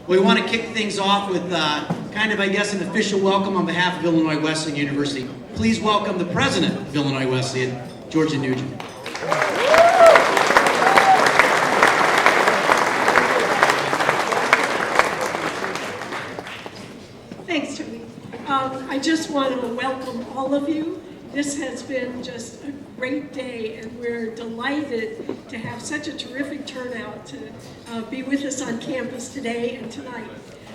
We want to kick things off with kind of, I guess, an official welcome on behalf of Illinois Wesleyan University. Please welcome the president of Illinois Wesleyan, Georgia Nugent. Thanks, Tony. I just want to welcome all of you. This has been just a great day, and we're delighted to have such a terrific turnout to be with us on campus today and tonight.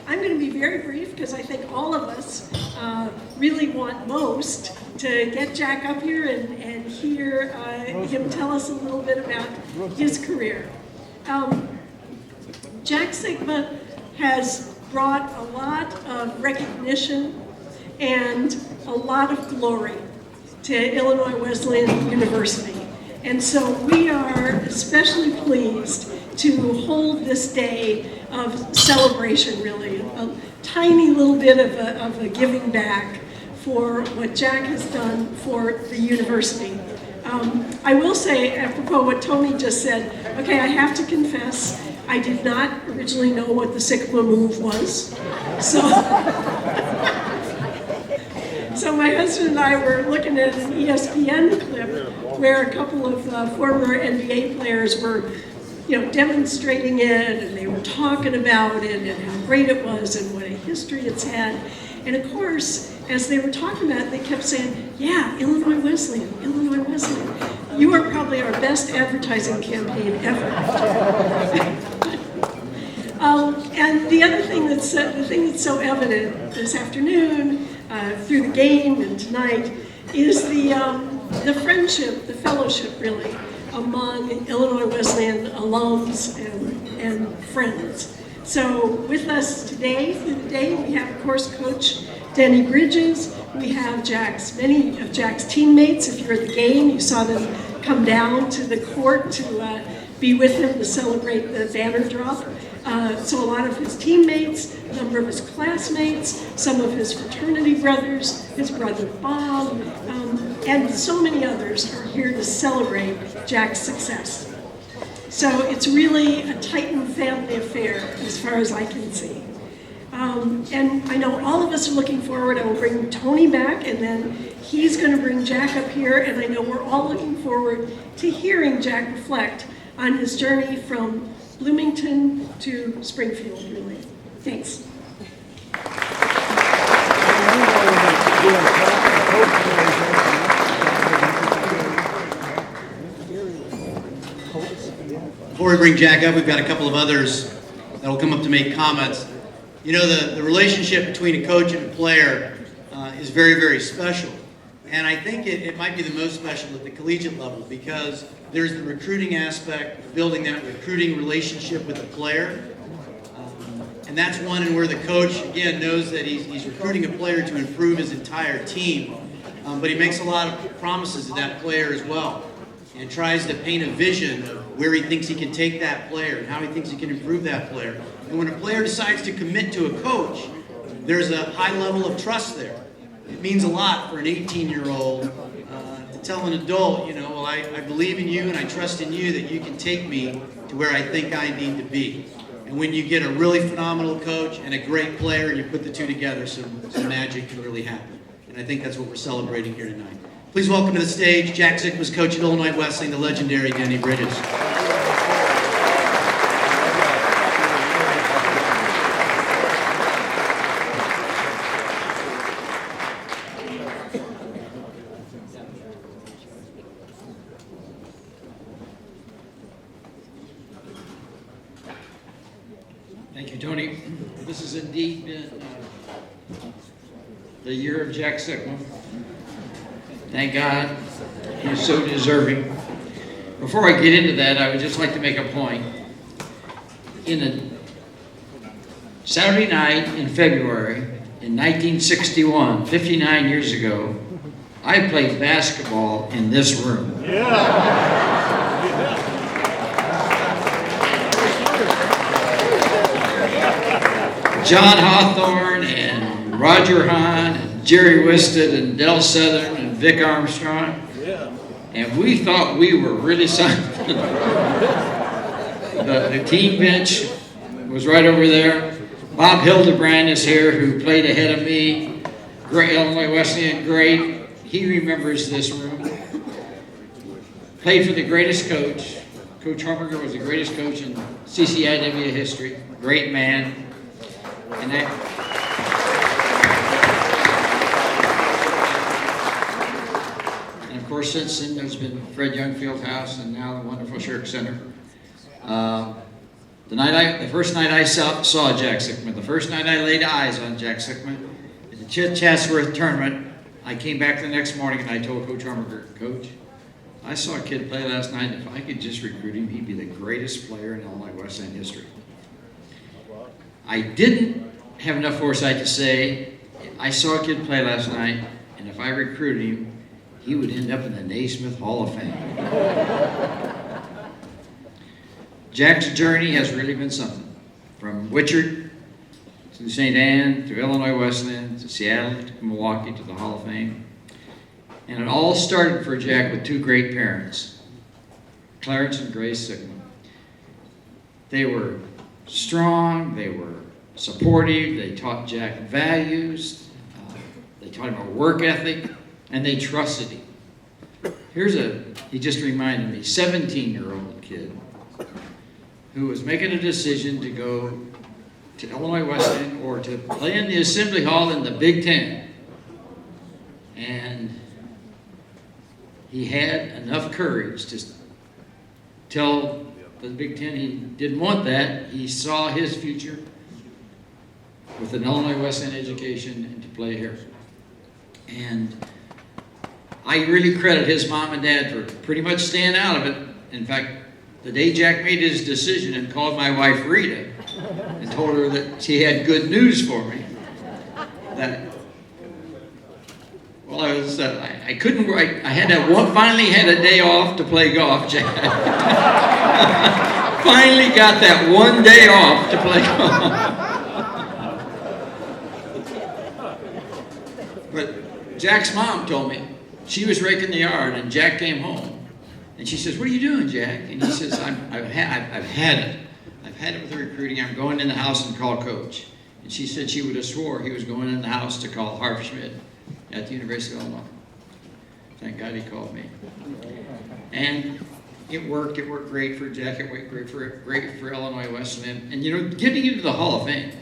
I'm going to be very brief because I think all of us really want most to get Jack up here and hear him tell us a little bit about his career. Jack Sikma has brought a lot of recognition and a lot of glory to Illinois Wesleyan University. And so we are especially pleased to hold this day of celebration, really, a tiny little bit of a giving back for what Jack has done for the university. I will say, apropos what Tony just said, okay, I have to confess, I did not originally know what the Sikma move was. So my husband and I were looking at an ESPN clip where a couple of former NBA players were, demonstrating it, and they were talking about it and how great it was and what a history it's had. And of course, as they were talking about it, they kept saying, yeah, Illinois Wesleyan, Illinois Wesleyan. You are probably our best advertising campaign ever. And the other thing that's so evident this afternoon, through the game and tonight, is the friendship, the fellowship, really, among Illinois Wesleyan alums and friends. So with us today, through the day, we have, of course, Coach Denny Bridges. We have many of Jack's teammates. If you're at the game, you saw them come down to the court to be with him to celebrate the banner drop. So a lot of his teammates, a number of his classmates, some of his fraternity brothers, his brother Bob, and so many others are here to celebrate Jack's success. So it's really a Titan family affair as far as I can see. And I know all of us are looking forward. I will bring Tony back, and then he's going to bring Jack up here, and I know we're all looking forward to hearing Jack reflect on his journey from Bloomington to Springfield, really. Thanks. Before we bring Jack up, we've got a couple of others that will come up to make comments. You know, the relationship between a coach and a player is very, very special. And I think it might be the most special at the collegiate level because there's the recruiting aspect, building that recruiting relationship with the player. And that's one in where the coach, again, knows that he's recruiting a player to improve his entire team. But he makes a lot of promises to that player as well and tries to paint a vision of where he thinks he can take that player and how he thinks he can improve that player. And when a player decides to commit to a coach, there's a high level of trust there. It means a lot for an 18-year-old to tell an adult, well, I believe in you and I trust in you that you can take me to where I think I need to be. And when you get a really phenomenal coach and a great player, you put the two together, some magic can really happen. And I think that's what we're celebrating here tonight. Please welcome to the stage Jack Sikma's coach at Illinois Wesleyan, the legendary Denny Bridges. Thank you, Tony. This has indeed been the year of Jack Sikma. Thank God, he's so deserving. Before I get into that, I would just like to make a point. In a Saturday night in February in 1961, 59 years ago, I played basketball in this room. John Hawthorne and Roger Hahn and Jerry Wisted and Del Southern and Vic Armstrong. And we thought we were really something. The team bench was right over there. Bob Hildebrand is here, who played ahead of me. Great, Illinois Wesleyan, great. He remembers this room. Played for the greatest coach. Coach Harberger was the greatest coach in CCIW history. Great man. And of course, since then, there's been Fred Young Fieldhouse and now the wonderful Shirk Center. The first night I saw Jack Sikma, the first night I laid eyes on Jack Sikma, at the Chatsworth tournament, I came back the next morning and I told Coach Harberger, Coach, I saw a kid play last night. If I could just recruit him, he'd be the greatest player in Illinois Wesleyan history. I didn't have enough foresight to say, I saw a kid play last night, and if I recruited him, he would end up in the Naismith Hall of Fame. Jack's journey has really been something. From Wichert to St. Anne, to Illinois Wesleyan, to Seattle, to Milwaukee, to the Hall of Fame. And it all started for Jack with two great parents, Clarence and Grace Sikma. They were strong, they were supportive, they taught Jack values, they taught him a work ethic, and they trusted him. He just reminded me, 17-year-old kid who was making a decision to go to Illinois Wesleyan or to play in the Assembly Hall in the Big Ten. And he had enough courage to tell the Big Ten he didn't want that. He saw his future with an Illinois Wesleyan education and to play here. And I really credit his mom and dad for pretty much staying out of it. In fact, the day Jack made his decision and called my wife Rita and told her that she had good news for me, that well, I couldn't. I had finally had a day off to play golf, Jack. Finally got that one day off to play golf. But Jack's mom told me she was raking the yard, and Jack came home, and she says, "What are you doing, Jack?" And he says, "I've had it. I've had it with the recruiting. I'm going in the house and call Coach." And she said she would have swore he was going in the house to call Harv Schmidt at the University of Illinois. Thank God he called me. And it worked. It worked great for Jack. It worked great for Illinois Wesleyan. And you know, getting into the Hall of Fame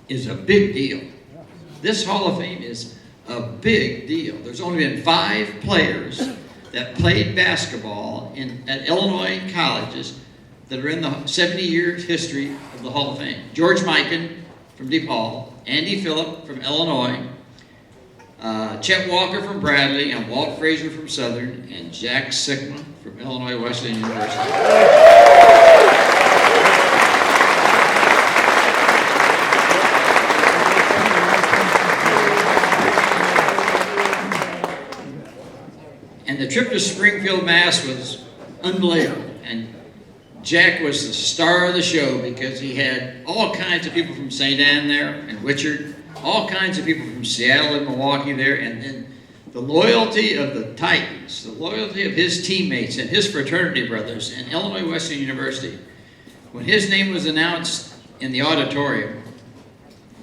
is a big deal. This Hall of Fame is a big deal. There's only been 5 players that played basketball at Illinois colleges that are in the 70 years history of the Hall of Fame. George Mikan from DePaul, Andy Phillip from Illinois, Chet Walker from Bradley, and Walt Frazier from Southern, and Jack Sikma from Illinois Wesleyan University. And the trip to Springfield, Mass. Was unbelievable. And Jack was the star of the show because he had all kinds of people from St. Anne there and Wichert, all kinds of people from Seattle and Milwaukee there, and then the loyalty of the Titans, the loyalty of his teammates and his fraternity brothers in Illinois Wesleyan University. When his name was announced in the auditorium,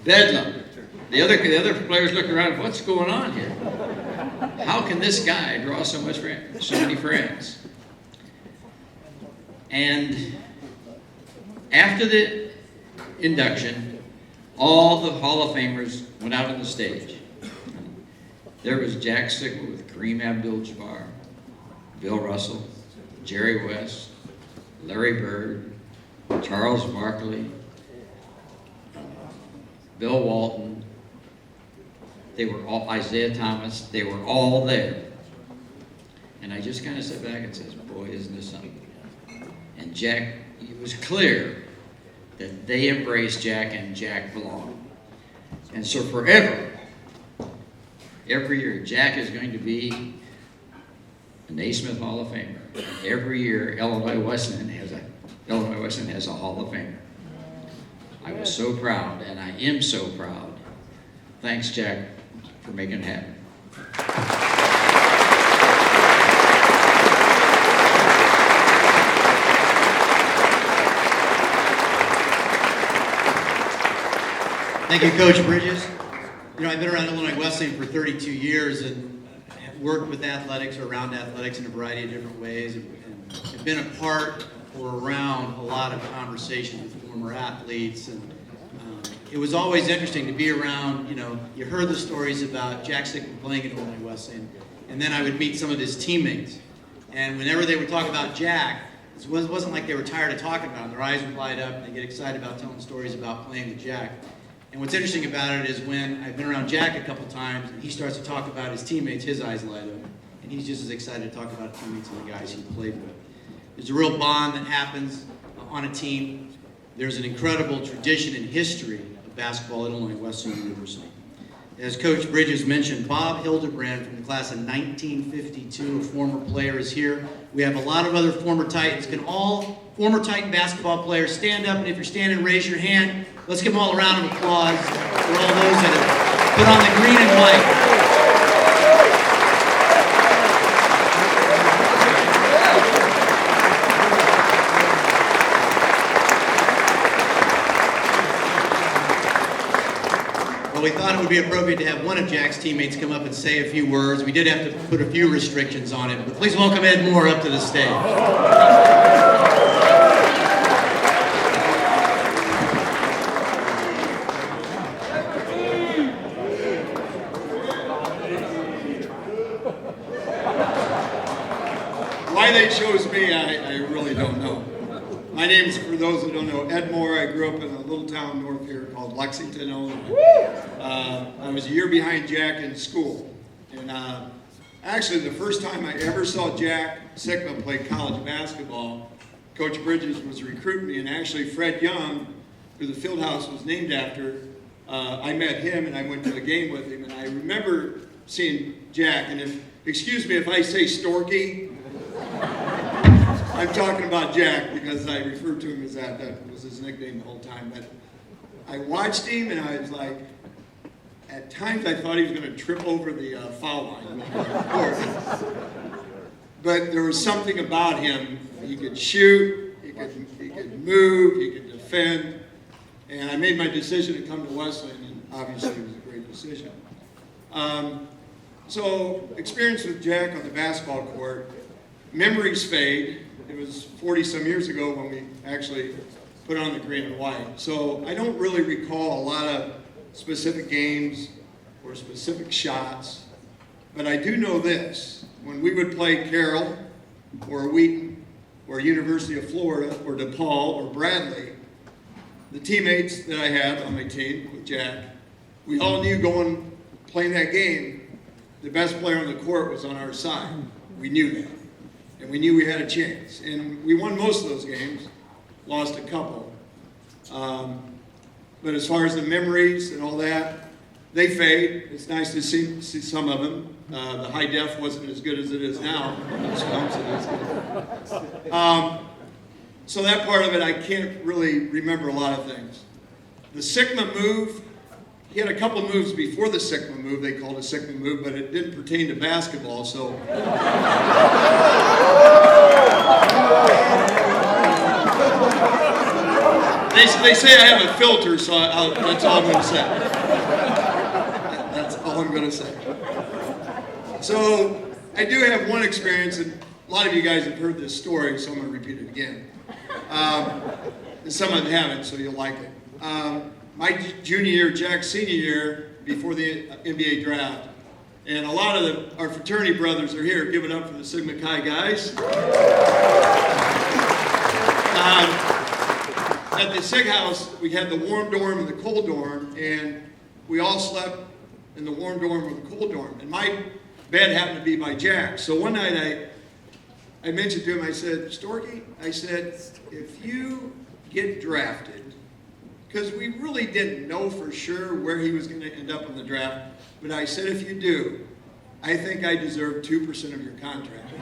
bedlam. The other players looked around, what's going on here? How can this guy draw so many friends? And after the induction, all the Hall of Famers went out on the stage. There was Jack Sikma with Kareem Abdul-Jabbar, Bill Russell, Jerry West, Larry Bird, Charles Barkley, Bill Walton. They were all, Isaiah Thomas, they were all there. And I just kind of sat back and said, boy, isn't this something? And Jack, it was clear that they embraced Jack and Jack belonged. And so forever, every year, Jack is going to be a Naismith Hall of Famer. Every year, Illinois Wesleyan has a Hall of Famer. I was so proud, and I am so proud. Thanks, Jack, for making it happen. Thank you, Coach Bridges. You know, I've been around Illinois Wesleyan for 32 years and have worked with athletics or around athletics in a variety of different ways, and have been a part or around a lot of conversations with former athletes. And it was always interesting to be around. You know, you heard the stories about Jack Sikma playing at Illinois Wesleyan, and then I would meet some of his teammates. And whenever they would talk about Jack, it wasn't like they were tired of talking about him. Their eyes would light up and they get excited about telling stories about playing with Jack. And what's interesting about it is when I've been around Jack a couple times and he starts to talk about his teammates, his eyes light up. And he's just as excited to talk about teammates and the guys he played with. There's a real bond that happens on a team. There's an incredible tradition and history of basketball at Illinois Wesleyan University. As Coach Bridges mentioned, Bob Hildebrand from the class of 1952, a former player, is here. We have a lot of other former Titans. Can all former Titan basketball players stand up? And if you're standing, raise your hand. Let's give them all a round of applause for all those that have put on the green and white. Well, we thought it would be appropriate to have one of Jack's teammates come up and say a few words. We did have to put a few restrictions on it, but please welcome Ed Moore up to the stage. Why they chose me, I really don't know. My name is, for those that don't know, Ed Moore. I grew up in a little town north here called Lexington, Illinois. I was a year behind Jack in school. And actually, the first time I ever saw Jack Sikma play college basketball, Coach Bridges was recruiting me, and actually Fred Young, who the field house was named after, I met him and I went to the game with him. And I remember seeing Jack, and excuse me if I say Storky, I'm talking about Jack because I referred to him as that. That was his nickname the whole time. But I watched him and I was like, at times I thought he was going to trip over the foul line. Of course. But there was something about him. He could shoot, he could move, he could defend. And I made my decision to come to Wesleyan, and obviously it was a great decision. So experience with Jack on the basketball court. Memories fade. It was 40-some years ago when we actually put on the green and white. So I don't really recall a lot of specific games or specific shots. But I do know this. When we would play Carroll or Wheaton or University of Florida or DePaul or Bradley, the teammates that I had on my team with Jack, we all knew playing that game, the best player on the court was on our side. We knew that. And we knew we had a chance. And we won most of those games, lost a couple. But as far as the memories and all that, they fade. It's nice to see some of them. The high def wasn't as good as it is now. So that part of it, I can't really remember a lot of things. The Sikma move, he had a couple moves before the Sikma move. They called it a Sikma move, but it didn't pertain to basketball, so. They say I have a filter, so that's all I'm going to say. That's all I'm going to say. So I do have one experience, and a lot of you guys have heard this story, so I'm going to repeat it again. And some of them haven't, so you'll like it. My junior year, Jack's senior year, before the NBA draft, and a lot of our fraternity brothers are here. Give it up for the Sigma Chi guys. At the Sig House, we had the warm dorm and the cold dorm, and we all slept in the warm dorm or the cold dorm. And my bed happened to be by Jack. So one night I mentioned to him, I said, Storky, I said, if you get drafted, because we really didn't know for sure where he was going to end up in the draft, but I said, if you do, I think I deserve 2% of your contract.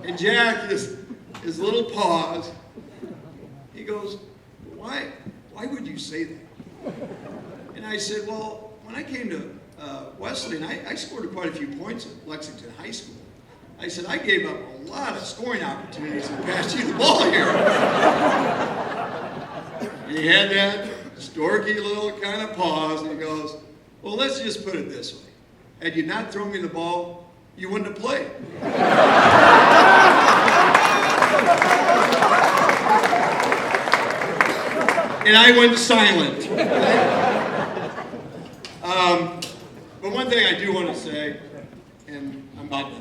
And Jack, his little pause, he goes, why would you say that? And I said, well, when I came to Wesleyan, I scored quite a few points at Lexington High School. I said, I gave up a lot of scoring opportunities and passed you the ball here. And he had that storky little kind of pause, and he goes, well, let's just put it this way. Had you not thrown me the ball, you wouldn't have played. And I went silent. But one thing I do want to say, and I'm about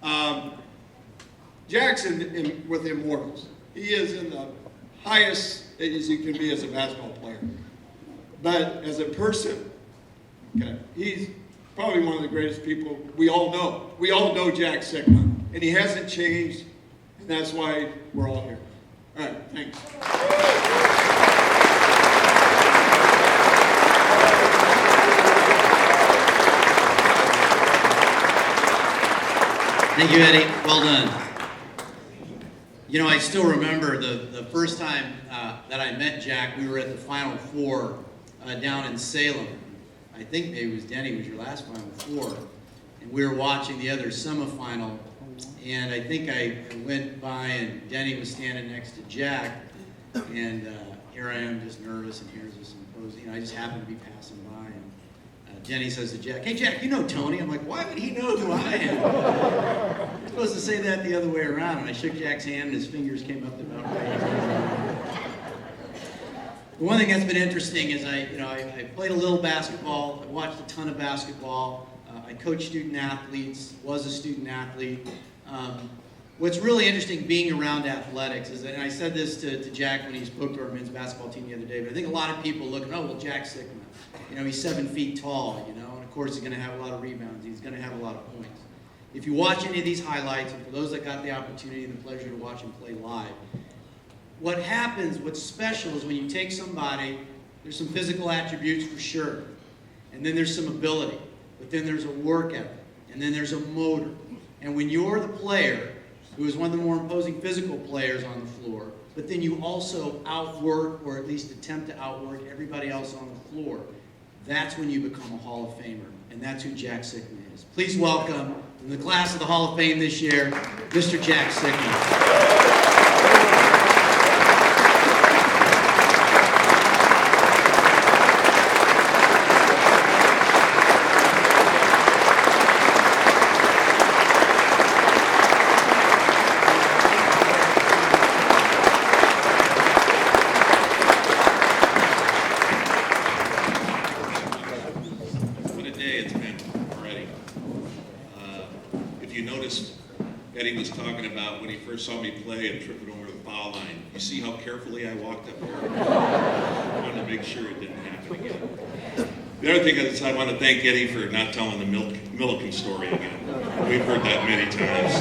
done. Jackson with the Immortals, he is in the highest as you can be as a basketball player. But as a person, okay, he's probably one of the greatest people we all know. We all know Jack Sikma, and he hasn't changed, and that's why we're all here. All right, thanks. Thank you, Eddie. Well done. You know, I still remember the first time that I met Jack. We were at the Final Four down in Salem. I think maybe it was Denny was your last Final Four. And we were watching the other semifinal. And I think I went by and Denny was standing next to Jack. And here I am just nervous and here's this symposium. I just happened to be passing by. And Denny says to Jack, hey Jack, you know Tony? I'm like, why would he know who I am? I'm supposed to say that the other way around. And I shook Jack's hand and his fingers came up to about right. The one thing that's been interesting is I played a little basketball. I watched a ton of basketball. I coached student athletes, was a student athlete. What's really interesting being around athletics is that, and I said this to Jack when he spoke to our men's basketball team the other day, but I think a lot of people look at, oh, well, Jack Sikma. You know, he's 7 feet tall, you know, and of course he's going to have a lot of rebounds. He's going to have a lot of points. If you watch any of these highlights, and for those that got the opportunity and the pleasure to watch him play live, what happens, what's special is when you take somebody, there's some physical attributes for sure, and then there's some ability, but then there's a work ethic, and then there's a motor. And when you're the player who is one of the more imposing physical players on the floor, but then you also outwork, or at least attempt to outwork everybody else on the floor, that's when you become a Hall of Famer, and that's who Jack Sikma is. Please welcome, in the class of the Hall of Fame this year, Mr. Jack Sikma. Saw me play and tripping over the foul line. You see how carefully I walked up there? I wanted to make sure it didn't happen again. The other thing is I want to thank Eddie for not telling the Milliken story again. We've heard that many times.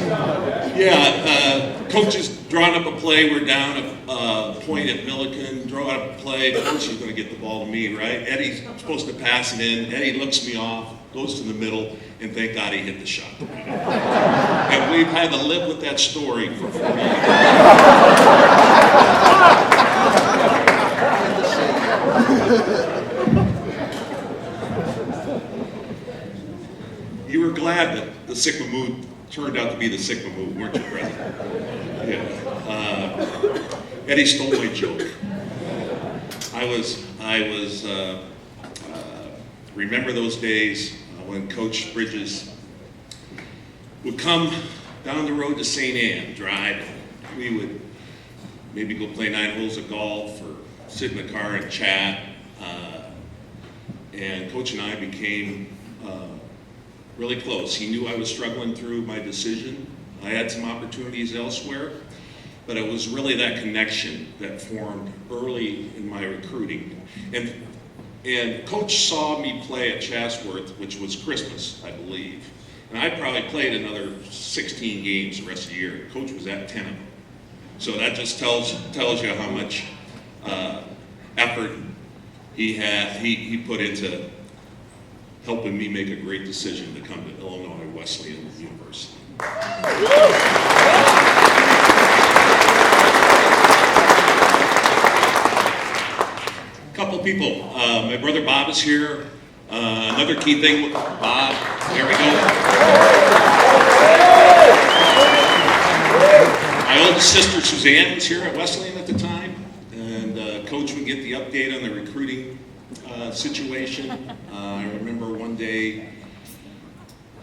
Yeah, coach has drawn up a play. We're down a point at Milliken. Draw up a play. Coach is going to get the ball to me, right? Eddie's supposed to pass it in. Eddie looks me off, goes to the middle, and thank God he hit the shot. And we've had to live with that story for 4 years. You were glad that the Sikma move turned out to be the Sikma move, weren't you, President? Yeah. Eddie stole my joke. I was remember those days when Coach Bridges would come down the road to St. Anne, drive. We would maybe go play 9 holes of golf or sit in the car and chat. And Coach and I became really close. He knew I was struggling through my decision. I had some opportunities elsewhere, but it was really that connection that formed early in my recruiting. And Coach saw me play at Chatsworth, which was Christmas, I believe. And I probably played another 16 games the rest of the year. Coach was at 10 of them. So that just tells you how much effort he put into helping me make a great decision to come to Illinois Wesleyan University. Couple people. My brother Bob is here. Another key thing, Bob, there we go. My oldest sister Suzanne was here at Wesleyan at the time, and Coach would get the update on the recruiting situation. I remember one day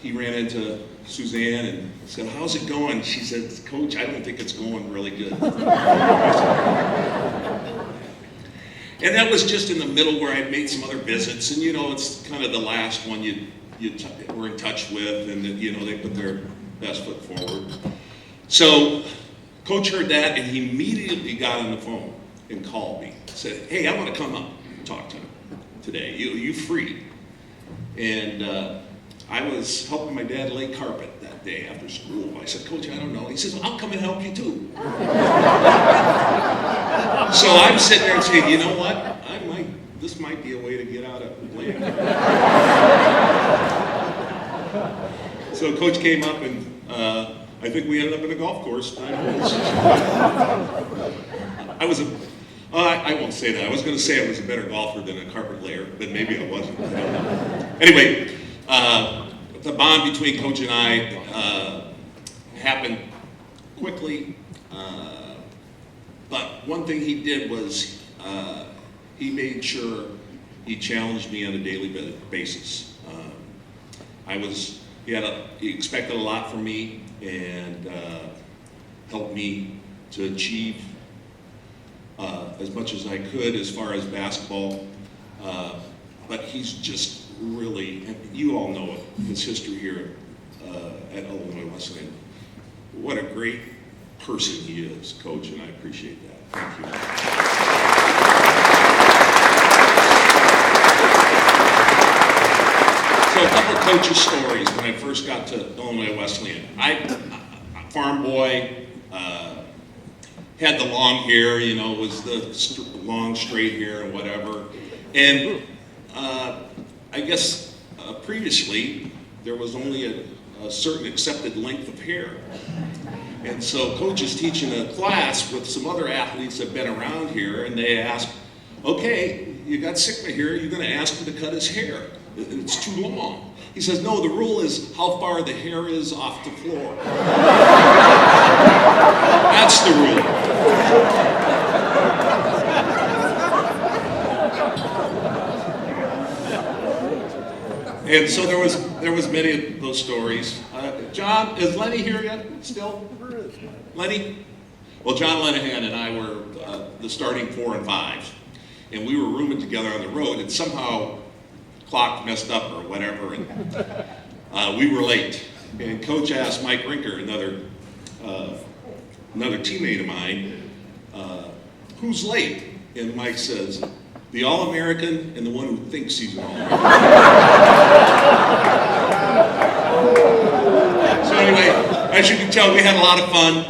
he ran into Suzanne and said, "How's it going?" She said, "Coach, I don't think it's going really good." And that was just in the middle where I'd made some other visits, and it's kind of the last one you were in touch with, and they put their best foot forward. So Coach heard that, and he immediately got on the phone and called me. Said, "Hey, I want to come up and talk to him today. You free?" And I was helping my dad lay carpet that day after school. I said, "Coach, I don't know." He says, "Well, I'll come and help you too." So I'm sitting there and saying, "You know what? This might be a way to get out of playing." So Coach came up, and I think we ended up in a golf course. I won't say that. I was going to say I was a better golfer than a carpet layer, but maybe I wasn't. I don't know. Anyway, the bond between Coach and I happened quickly, but one thing he did was he made sure he challenged me on a daily basis. He expected a lot from me, and helped me to achieve as much as I could as far as basketball. But he's just really, and you all know his history here at Illinois Wesleyan. What a great person he is, Coach, and I appreciate that. Thank you. So a couple of coaches' stories when I first got to Illinois Wesleyan. Farm boy, had the long hair, was the long straight hair and whatever. And I guess previously there was only a certain accepted length of hair. And so Coach is teaching a class with some other athletes that have been around here, and they ask, "Okay, you got Sikma here, you're going to ask him to cut his hair. It's too long." He says, "No, the rule is how far the hair is off the floor." That's the rule. And so there was many of those stories. John, is Lenny here yet still? Lenny? Well, John Lenahan and I were the starting 4 and 5. And we were rooming together on the road, and somehow clock messed up or whatever, and we were late. And Coach asked Mike Rinker, another teammate of mine, "Who's late?" And Mike says, "The All-American and the one who thinks he's an All-American." So anyway, as you can tell, we had a lot of fun.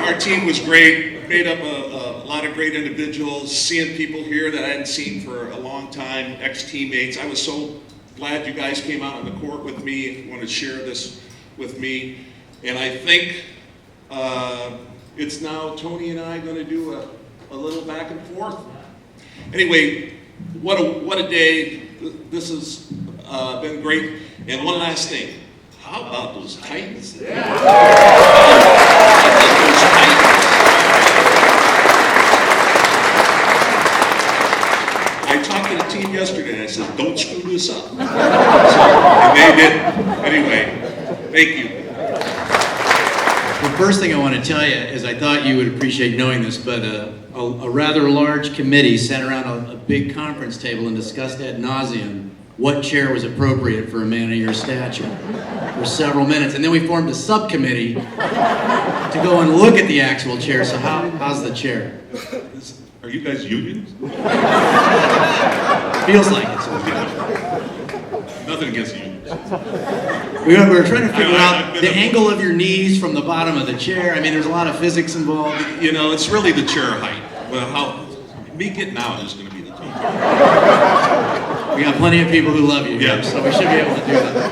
Our team was great, made up a lot of great individuals, seeing people here that I hadn't seen for a long time, ex-teammates. I was so glad you guys came out on the court with me, wanted to share this with me. And I think it's now Tony and I going to do a little back and forth. Anyway, what a day. This has been great. And one last thing. How about those Titans? Yeah. How about those Titans? I talked to the team yesterday and I said, "Don't screw this up." And they did. Anyway, thank you. The first thing I want to tell you is I thought you would appreciate knowing this, but a rather large committee sat around a big conference table and discussed ad nauseum what chair was appropriate for a man of your stature for several minutes. And then we formed a subcommittee to go and look at the actual chair. So how's the chair? Are you guys unions? Feels like it. Nothing against unions. We were trying to figure out the angle of your knees from the bottom of the chair. I mean, there's a lot of physics involved. It's really the chair height. Well, me getting out is going to be the key. We got plenty of people who love you here, Yeah. so we should be able to do that.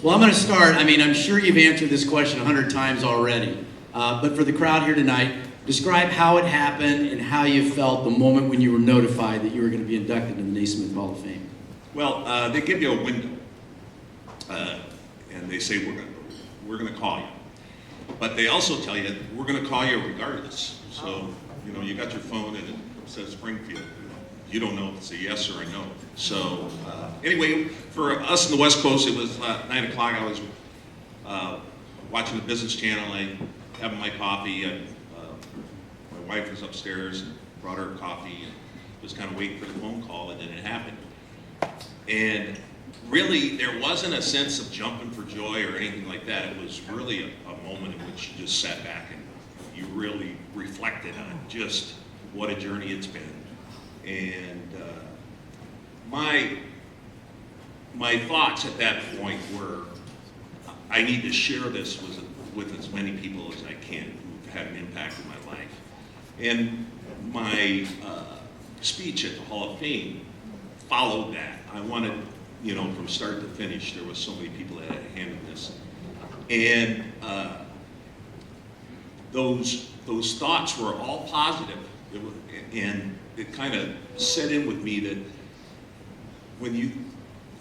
Well, I'm going to start. I'm sure you've answered this question 100 times already. But for the crowd here tonight, describe how it happened and how you felt the moment when you were notified that you were going to be inducted into the Naismith Hall of Fame. Well, they give you a window, and they say we're going to call you, but they also tell you we're going to call you regardless. So You know, you got your phone and it says Springfield. You don't know if it's a yes or a no. So anyway, for us in the West Coast, it was 9 o'clock. I was watching the Business Channel. I having my coffee. My wife was upstairs and brought her coffee and was kind of waiting for the phone call, and then it happened. And really, there wasn't a sense of jumping for joy or anything like that. It was really a moment in which you just sat back and you really reflected on just what a journey it's been. And my thoughts at that point were, I need to share this with as many people as I can who've had an impact in my life. And my speech at the Hall of Fame followed that. I wanted, you know, from start to finish, there was so many people that had a hand in this. And those thoughts were all positive. And it kind of set in with me that when you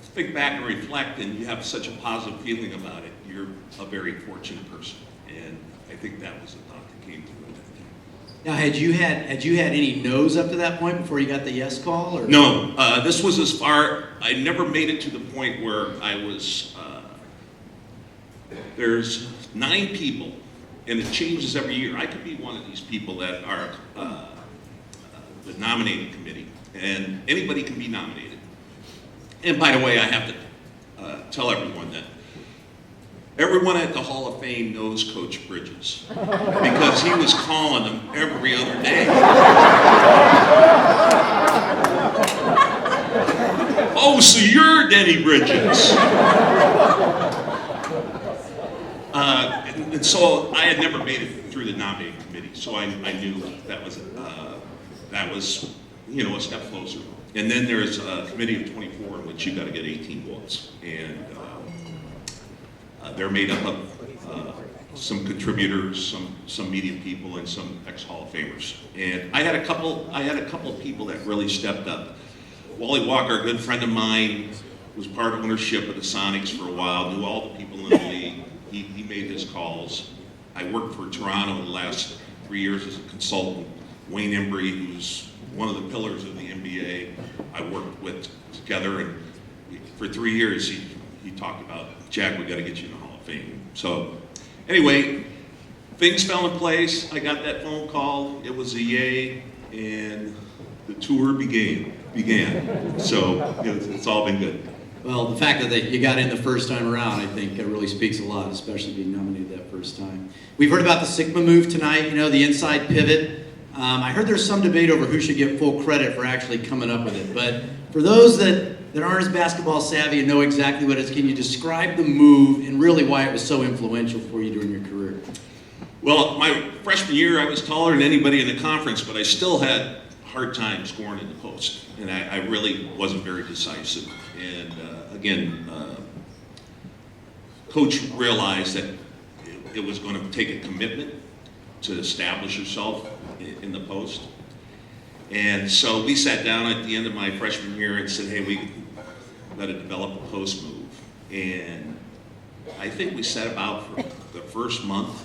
think back and reflect and you have such a positive feeling about it, you're a very fortunate person. And I think that was the thought that came to me. Now, had you had any no's up to that point before you got the yes call? Or? No, this was as far, I never made it to the point where I was, there's 9 people, and it changes every year. I could be one of these people that are the nominating committee, and anybody can be nominated. And by the way, I have to tell everyone that everyone at the Hall of Fame knows Coach Bridges because he was calling them every other day. Oh, so you're Denny Bridges. And so I had never made it through the nominating committee, so I knew that was, you know, a step closer. And then there's a committee of 24 in which you got to get 18 votes, and they're made up of some contributors, some media people, and some ex-Hall of Famers. And I had a couple of people that really stepped up. Wally Walker, a good friend of mine, was part of ownership of the Sonics for a while, knew all the people in the league. He made his calls. I worked for Toronto the last 3 years as a consultant. Wayne Embry, who's one of the pillars of the NBA, I worked with together, and for 3 years he talked about, Jack, we got to get you in the Hall of Fame. So anyway, things fell in place. I got that phone call. It was a yay, and the tour began. So it's all been good. Well, the fact that you got in the first time around, I think, really speaks a lot, especially being nominated that first time. We've heard about the Sikma move tonight, you know, the inside pivot. I heard there's some debate over who should get full credit for actually coming up with it. But for those that aren't as basketball savvy and know exactly what it is, can you describe the move and really why it was so influential for you during your career? Well, my freshman year, I was taller than anybody in the conference, but I still had a hard time scoring in the post. And I really wasn't very decisive. And again, Coach realized that it was going to take a commitment to establish yourself in the post. And so we sat down at the end of my freshman year and said, hey, we got to develop a post move. And I think we set about for the first month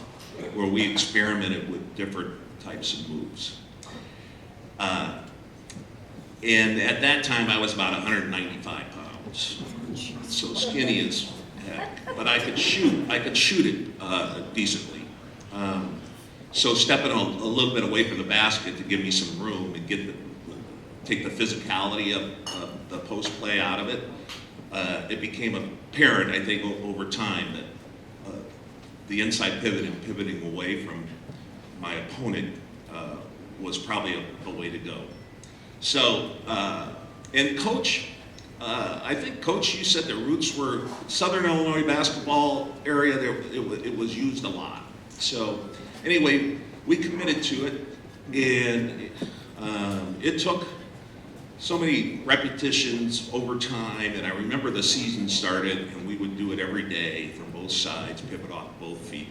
where we experimented with different types of moves. And at that time, I was about 195 pounds, so skinny as heck. But I could shoot it decently. So stepping a little bit away from the basket to give me some room and take the physicality of the post play out of it, it became apparent, I think, over time that the inside pivot and pivoting away from my opponent was probably a way to go. So, and Coach, I think Coach, you said the roots were Southern Illinois basketball area. It was used a lot. So anyway, we committed to it, and it took so many repetitions over time. And I remember the season started, and we would do it every day from both sides, pivot off both feet,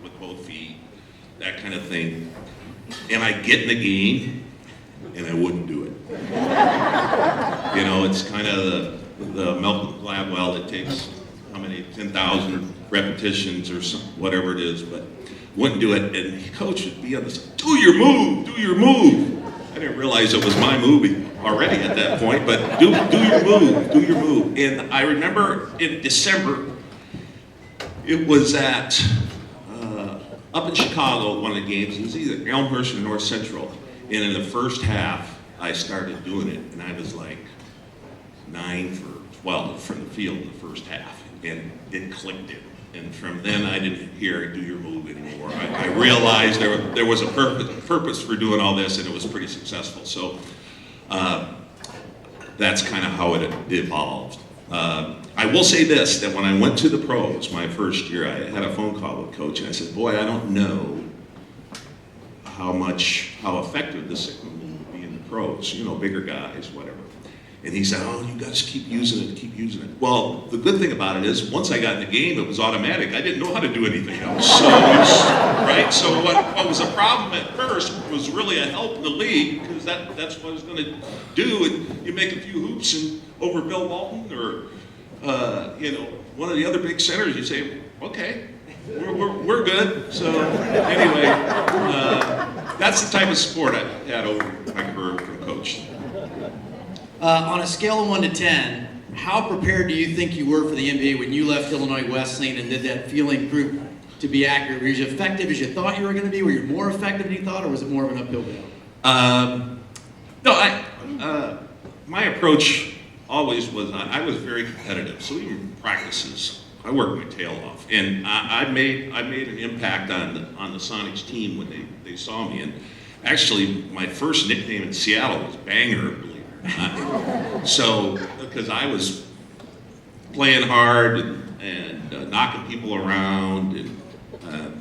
with both feet, that kind of thing. And I'd get in the game, and I wouldn't do it. You know, it's kind of the Malcolm Gladwell that takes how many 10,000 repetitions or some, whatever it is. But wouldn't do it, and coach would be on this, do your move, do your move. I didn't realize it was my movie already at that point, but do your move, do your move. And I remember in December, it was at, up in Chicago, one of the games, it was either Elmhurst or North Central. And in the first half, I started doing it, and I was like 9 for 12 from the field in the first half, and it clicked it. And from then, I didn't hear "do your move" anymore. I realized there was a purpose for doing all this, and it was pretty successful. So that's kind of how it evolved. I will say this, that when I went to the pros my first year, I had a phone call with coach, and I said, boy, I don't know how effective the Sikma move will be in the pros, you know, bigger guys, whatever. And he said, oh, you guys keep using it, keep using it. Well, the good thing about it is, once I got in the game, it was automatic. I didn't know how to do anything else. So, right? So what was a problem at first was really a help in the league, because that's what I was going to do. And you make a few hoops and over Bill Walton or, you know, one of the other big centers, you say, okay, we're good. So anyway, that's the type of support I had over my career from coach. On a scale of 1 to 10, how prepared do you think you were for the NBA when you left Illinois Wesleyan, and did that feeling prove to be accurate? Were you as effective as you thought you were going to be? Were you more effective than you thought, or was it more of an uphill battle? No, my approach always was, I was very competitive. So even practices, I worked my tail off, and I made an impact on the Sonics team when they saw me. And actually, my first nickname in Seattle was Banger, believe it or not. So, because I was playing hard and knocking people around and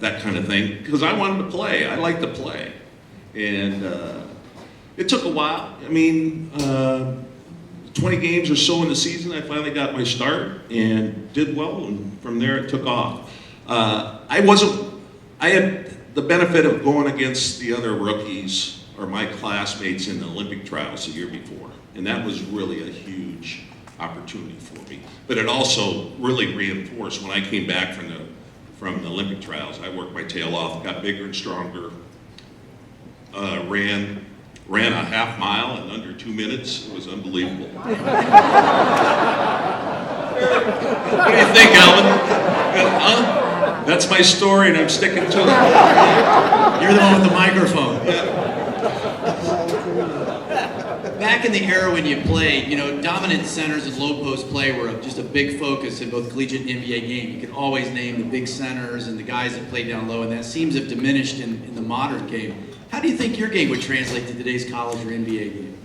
that kind of thing, because I wanted to play. I liked to play, and it took a while. I mean, 20 games or so in the season, I finally got my start and did well, and from there it took off. I had the benefit of going against the other rookies or my classmates in the Olympic trials the year before, and that was really a huge opportunity for me. But it also really reinforced when I came back from the Olympic trials. I worked my tail off, got bigger and stronger, ran a half mile in under 2 minutes. It was unbelievable. What do you think, Alvin? Huh? That's my story, and I'm sticking to it. You're the one with the microphone. Back in the era when you played, you know, dominant centers and low post play were just a big focus in both collegiate and NBA game. You could always name the big centers and the guys that played down low, and that seems to have diminished in the modern game. How do you think your game would translate to today's college or NBA game?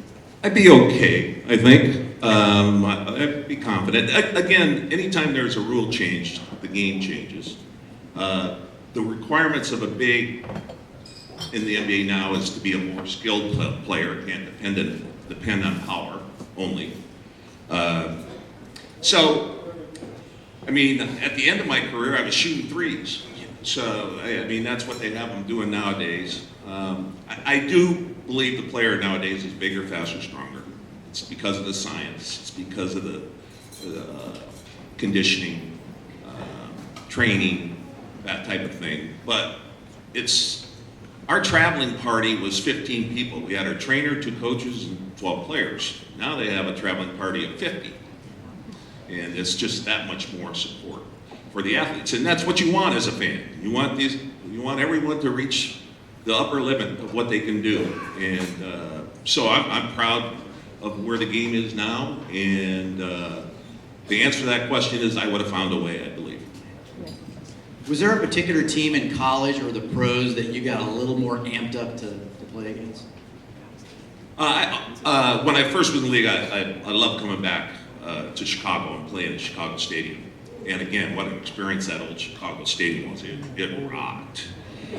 I'd be okay, I think. I'd be confident. Again, anytime there's a rule change, the game changes. The requirements of a big in the NBA now is to be a more skilled player. It can't depend on power only. So, I mean, at the end of my career, I was shooting threes. So, I mean, that's what they have them doing nowadays. I do believe the player nowadays is bigger, faster, stronger. It's because of the science. It's because of the conditioning, training, that type of thing. But our traveling party was 15 people. We had our trainer, 2 coaches, and 12 players. Now they have a traveling party of 50. And it's just that much more support for the athletes. And that's what you want as a fan. You want everyone to reach the upper limit of what they can do. And so I'm proud of where the game is now. And the answer to that question is I would have found a way, I believe. Was there a particular team in college or the pros that you got a little more amped up to play against? When I first was in the league, I loved coming back to Chicago and playing at Chicago Stadium. And again, what an experience that old Chicago Stadium was. It rocked.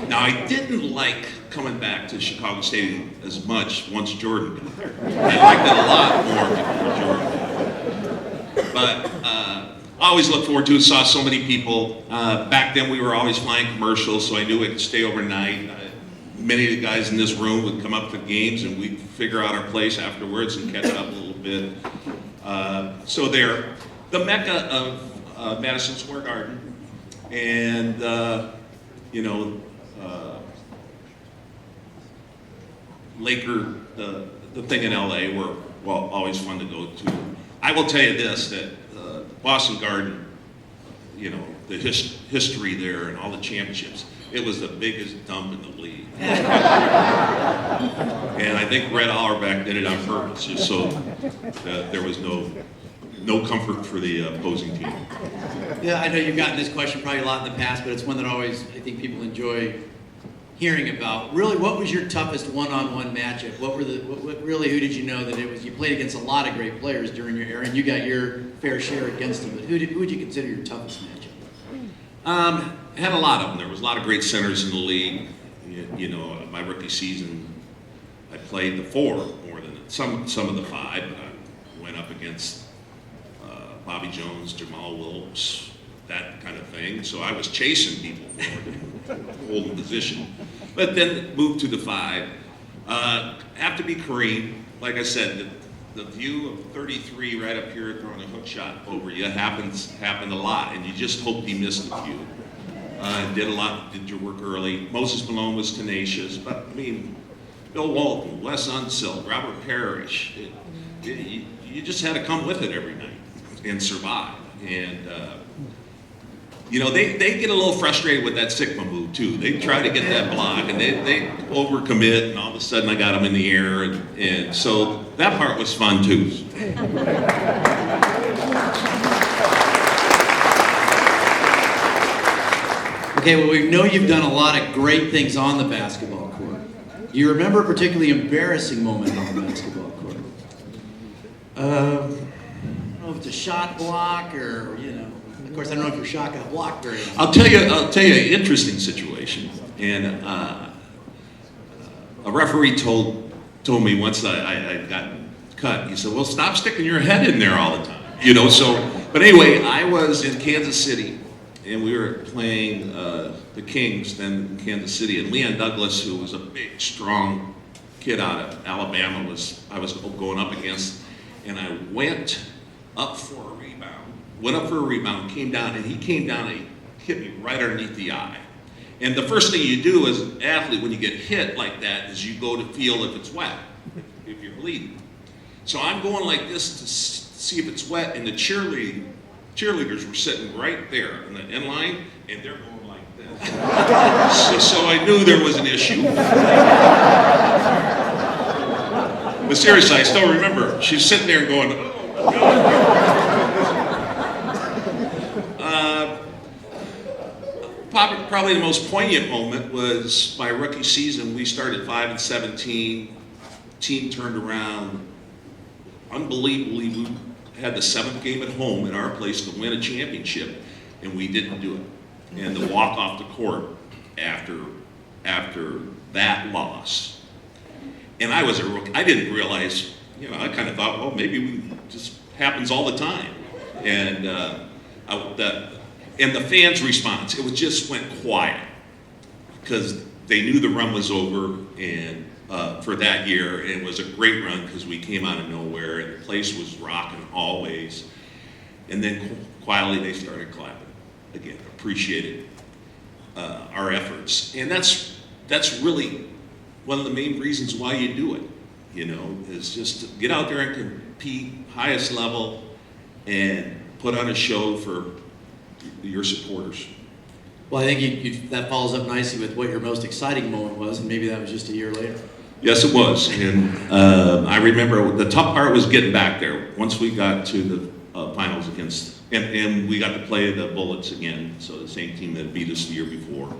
Now, I didn't like coming back to Chicago Stadium as much once Jordan got there. I liked it a lot more before Jordan. But I always look forward to it, saw so many people. Back then, we were always flying commercials, so I knew I could stay overnight. Many of the guys in this room would come up to games, and we'd figure out our place afterwards and catch up a little bit. So they're the mecca of Madison Square Garden. And, you know, Laker, the thing in LA were, well, always fun to go to. I will tell you this, that Boston Garden, you know, the history there and all the championships, it was the biggest dump in the league. And I think Red Auerbach did it on purpose, just so that there was no comfort for the opposing team. Yeah, I know you've gotten this question probably a lot in the past, but it's one that always, I think people enjoy hearing about. Really, what was your toughest one-on-one matchup? What really, who did you know that it was? You played against a lot of great players during your era, and you got your fair share against them, but who would you consider your toughest matchup? I had a lot of them. There was a lot of great centers in the league. You know, my rookie season, I played the four more than some of the five, but I went up against Bobby Jones, Jamal Wilkes, that kind of thing. So I was chasing people more than holding position. But then moved to the five. Have to be Kareem. Like I said, the view of 33 right up here throwing a hook shot over you happened a lot, and you just hoped he missed a few. Did your work early. Moses Malone was tenacious, but I mean, Bill Walton, Wes Unseld, Robert Parrish. You just had to come with it every night and survive. And you know, they get a little frustrated with that Sikma move too. They try to get that block, and they overcommit, and all of a sudden I got them in the air, and so that part was fun too. Okay, well, we know you've done a lot of great things on the basketball court. Do you remember a particularly embarrassing moment on the basketball court? I don't know if it's a shot block or, you know, of course, I don't know if your shot got blocked very well. I'll tell you an interesting situation. And a referee told me once I got cut. He said, "Well, stop sticking your head in there all the time." You know. So, but anyway, I was in Kansas City, and we were playing the Kings then in Kansas City, and Leon Douglas, who was a big, strong kid out of Alabama, I was going up against, and I went up for a rebound, came down, and he came down and he hit me right underneath the eye. And the first thing you do as an athlete when you get hit like that is you go to feel if it's wet, if you're bleeding. So I'm going like this to see if it's wet, and the cheerleaders were sitting right there in the end line, and they're going like this. So I knew there was an issue. But seriously, I still remember, she's sitting there going, "Oh, probably the most poignant moment was my rookie season. We started 5-17. Team turned around. Unbelievably, we had the 7th game at home in our place to win a championship, and we didn't do it. And to walk off the court after that loss. And I was a rookie. I didn't realize, you know, I kind of thought, well, maybe just happens all the time. And and the fans' response, it just went quiet because they knew the run was over, and for that year, and it was a great run because we came out of nowhere and the place was rocking always. And then quietly they started clapping again, appreciated our efforts, and that's really one of the main reasons why you do it. You know, is just to get out there and compete highest level and put on a show for your supporters. Well, I think that follows up nicely with what your most exciting moment was, and maybe that was just a year later. Yes, it was, and I remember the tough part was getting back there. Once we got to the finals and we got to play the Bullets again, so the same team that beat us the year before.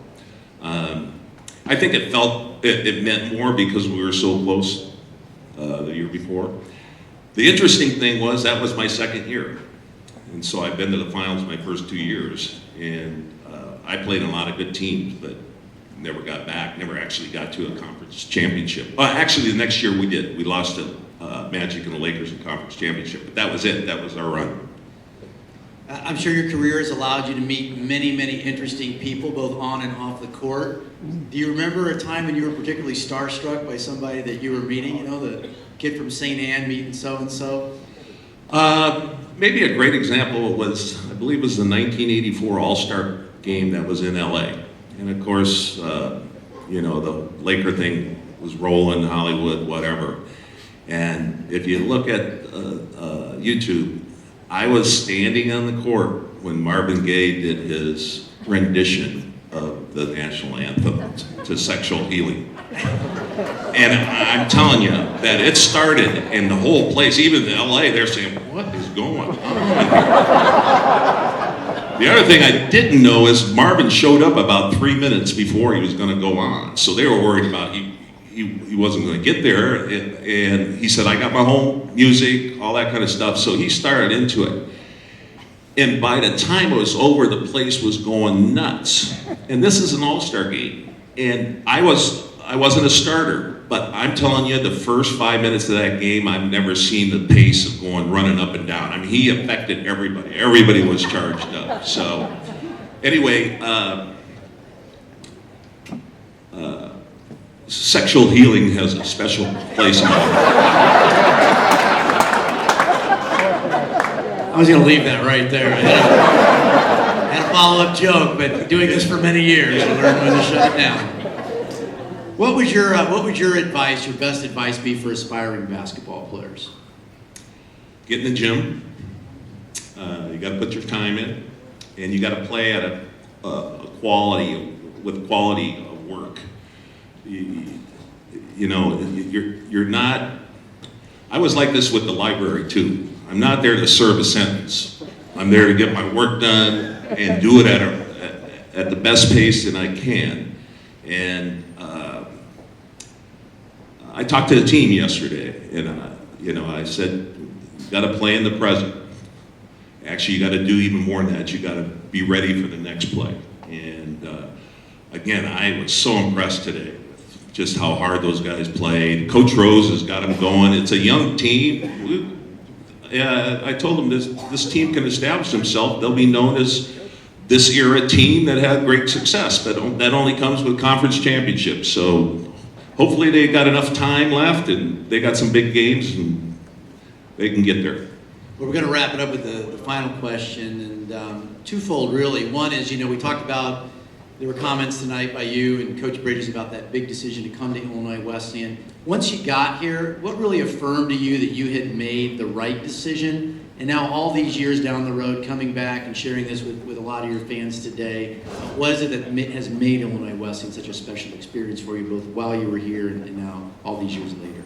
I think it meant more because we were so close the year before. The interesting thing was that was my second year. And so I've been to the finals my first 2 years, and I played on a lot of good teams, but never got back, never actually got to a conference championship. Actually, the next year we did. We lost to Magic and the Lakers in conference championship, but that was it. That was our run. I'm sure your career has allowed you to meet many, many interesting people, both on and off the court. Do you remember a time when you were particularly starstruck by somebody that you were meeting? You know, the kid from St. Anne meeting so-and-so? Maybe a great example was, I believe it was the 1984 All-Star game that was in LA. And of course, you know, the Laker thing was rolling, Hollywood, whatever. And if you look at YouTube, I was standing on the court when Marvin Gaye did his rendition of the national anthem to Sexual Healing. And I'm telling you that it started in the whole place, even in LA, they're saying, what is going on? The other thing I didn't know is Marvin showed up about 3 minutes before he was going to go on. So they were worried about he wasn't going to get there. And he said, I got my home music, all that kind of stuff. So he started into it. And by the time it was over, the place was going nuts. And this is an all-star game. And I wasn't a starter, but I'm telling you, the first 5 minutes of that game, I've never seen the pace of running up and down. I mean, he affected everybody. Everybody was charged up. So, anyway, Sexual Healing has a special place in my heart. I was going to leave that right there. I had a follow-up joke, but doing this for many years, I learned when to shut it down. What would your advice, your best advice be for aspiring basketball players? Get in the gym. You got to put your time in, and you got to play at a quality of work. You know, you're not. I was like this with the library too. I'm not there to serve a sentence. I'm there to get my work done and do it at the best pace that I can. And I talked to the team yesterday, and you know, I said, you got to play in the present. Actually, you got to do even more than that. You got to be ready for the next play. And again, I was so impressed today with just how hard those guys played. Coach Rose has got them going. It's a young team. I told them this team can establish themselves. They'll be known as this era team that had great success. But that only comes with conference championships. So hopefully they got enough time left, and they got some big games, and they can get there. Well, we're going to wrap it up with the final question, and twofold really. One is, you know, we talked about, there were comments tonight by you and Coach Bridges about that big decision to come to Illinois Wesleyan. Once you got here, what really affirmed to you that you had made the right decision? And now all these years down the road, coming back and sharing this with a lot of your fans today, what is it that has made Illinois Wesleyan such a special experience for you, both while you were here and now all these years later?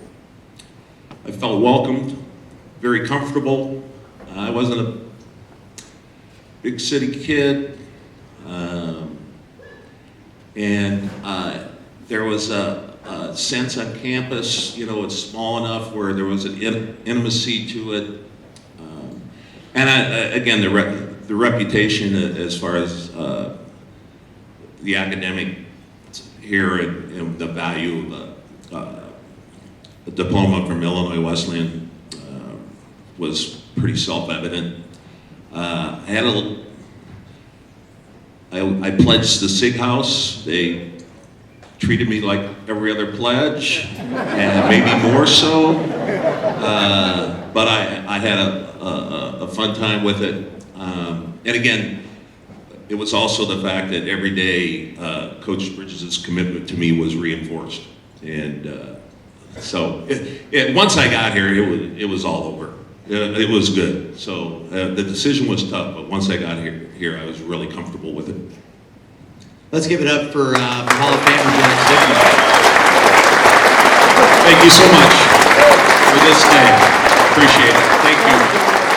I felt welcomed, very comfortable. I wasn't a big city kid. And there was a sense on campus, you know, it's small enough where there was an intimacy to it. And again, the reputation as far as the academic here and the value of a diploma from Illinois Wesleyan was pretty self-evident. I pledged the Sig House. They treated me like every other pledge, and maybe more so. But I had a fun time with it. And again, it was also the fact that every day Coach Bridges' commitment to me was reinforced. And so once I got here, it was all over. It was good. So the decision was tough, but once I got here, I was really comfortable with it. Let's give it up for Hall of Famer Jack Sikma. Thank you so much for this day. Appreciate it. Thank you.